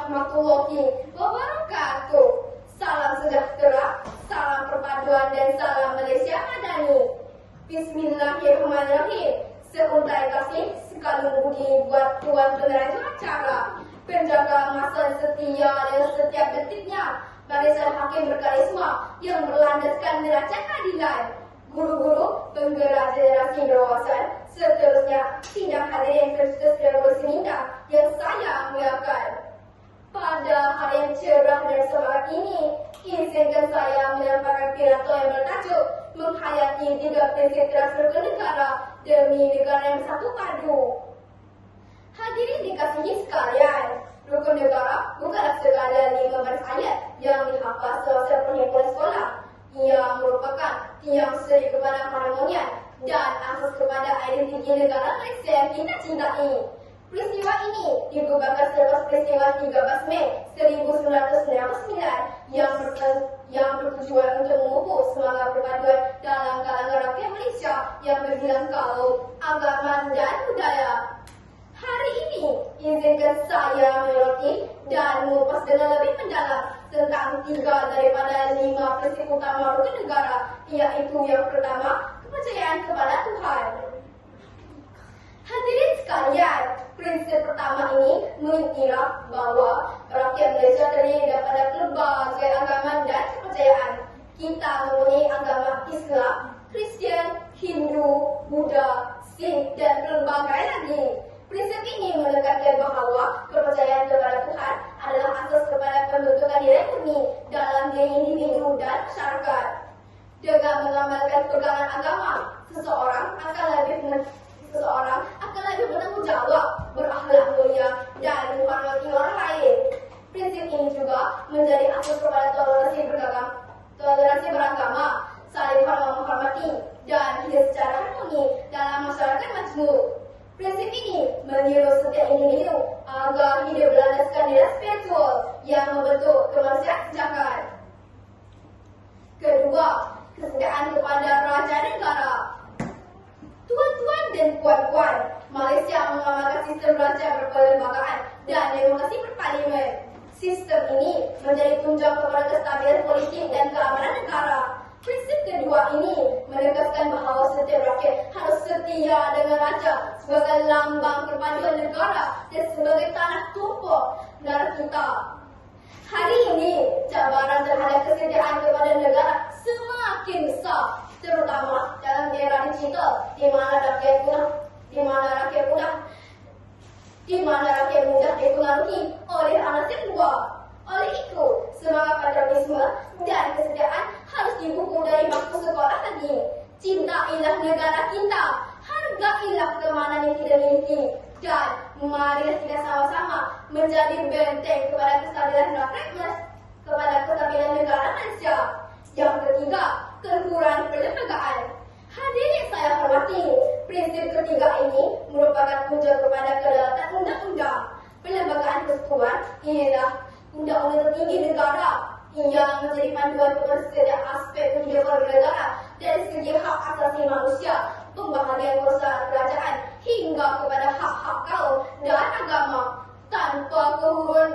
warahmatullahi wabarakatuh. Salam sejahtera, salam perpaduan dan salam Malaysia Madani. Bismillahirrahmanirrahim. Seuntai kasih sekalung budi buat tuan peneraju acara, penjaga masa setia dalam setiap detiknya, barisan hakim berkarisma yang berlandaskan neraca keadilan, guru-guru penggerak generasi berwawasan, seterusnya sidang hadirin Kristus dan berseminda yang saya muliakan. Pada hari yang cerah dan semangat ini, izinkan saya menyampaikan pidato yang bertajuk menghayati 3 prinsip transfer negara demi negara yang bersatu padu. Hadirin dikasihi sekalian, rukun negara bukanlah sekadar 5 baris ayat yang dihafal selesai perhimpunan sekolah. Ia merupakan tiang seri kepada harmonian dan asas kepada identiti negara Malaysia yang kita cintai. Peristiwa ini digugatkan selepas peristiwa 13 Mei 1999 yang bertujuan untuk memupuk semangat perpaduan dalam kalangan rakyat Malaysia yang berbilang kaum, agama dan budaya. Hari ini, izinkan saya menyoroti dan mengupas dengan lebih mendalam tentang 3 daripada 5 prinsip utama rukun negara, yaitu yang pertama, kepercayaan kepada Tuhan. Hadirin sekalian, prinsip pertama ini mengiktiraf bahwa rakyat Malaysia terdiri daripada pelbagai agama dan kepercayaan. Kita mempunyai agama Islam, Kristian, Hindu, Buddha, Sikh, dan pelbagai lagi. Prinsip ini menekankan bahawa kepercayaan kepada Tuhan adalah asas kepada pembentukan nilai murni dalam diri individu dan masyarakat. Dengan mengamalkan pegangan agama, seseorang akan lebih bertanggung jawab, berakhlak mulia, dan menghormati orang lain. Prinsip ini juga menjadi asas kepada toleransi beragama, saling menghormati, dan hidup secara harmoni dalam masyarakat majmuk. Prinsip ini menyuruh setiap individu agar hidup berlandaskan nilai spiritual yang membentuk kemanusiaan sejahteraan. Kedua, kesetiaan kepada raja negara. Tuan-tuan dan puan-puan, Malaysia mengamalkan sistem raja berperlembagaan dan demokrasi berparlimen. Sistem ini menjadi tunjang kepada kestabilan politik dan keamanan negara. Prinsip kedua ini menegaskan bahawa setiap rakyat harus setia dengan raja sebagai lambang perpaduan negara dan sebagai tanah tumpuk negara kita. Hari ini, cabaran terhadap kesetiaan kepada negara semakin besar, terutama dalam era digital di mana rakyat mudah dipengaruhi oleh anasir luar. Oleh itu, semangat patriotisme dan kesetiaan harus dibukul dari bangku sekolah lagi. Cintailah negara kita, hargailah keamanan yang kita miliki, dan marilah kita sama-sama menjadi benteng kepada kestabilan rakyat, kepada kestabilan negara Malaysia. Yang ketiga, keluhuran perlembagaan. Hadirin saya hormati, prinsip ketiga ini merupakan tunjang kepada kedaulatan undang-undang. Perlembagaan persekutuan ialah undang-undang tertinggi negara yang menjadi panduan kepada setiap aspek kehidupan bernegara dari segi hak asasi manusia, pembahagian kuasa kerajaan hingga kepada hak-hak kaum dan agama. Tanpa keluhuran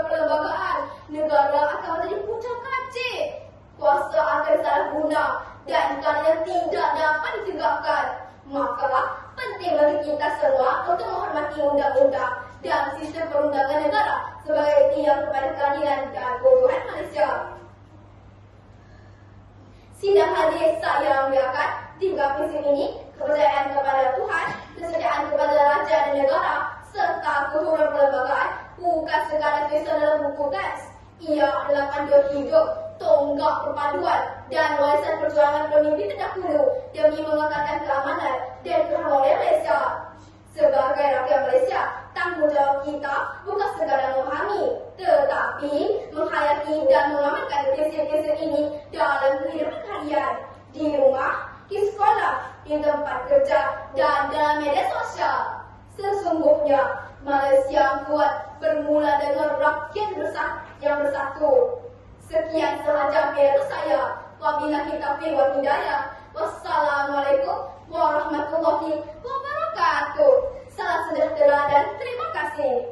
perlembagaan, negara akan menjadi pucat kacir. Kuasa akan salah guna dan keadaan tidak dapat ditegakkan. Maka penting bagi kita semua untuk menghormati undang-undang dan sistem perundangan negara sebagai tiang kepada keadilan dan keutuhan Malaysia. Sidang hadirin saya muliakan, 3 prinsip ini, kepercayaan kepada Tuhan, kesetiaan kepada raja dan negara, serta keluhuran perlembagaan bukan sekadar tulisan dalam buku teks. Ia adalah panduan hidup, tonggak perpaduan dan warisan perjuangan pemimpin terdahulu demi mengekalkan keamanan dan keharmonian Malaysia. Sebagai rakyat Malaysia, tanggungjawab kita bukan sekadar memahami, tetapi menghayati dan mengamalkan prinsip-prinsip ini dalam kehidupan harian, di rumah, di sekolah, di tempat kerja, dan dalam media sosial. Sesungguhnya, Malaysia kuat bermula dengan rakyat yang bersatu. Sekian sahaja pidato saya. Wabillahi taufiq wal hidayah. Wassalamualaikum warahmatullahi wabarakatuh. Salam sejahtera dan terima kasih.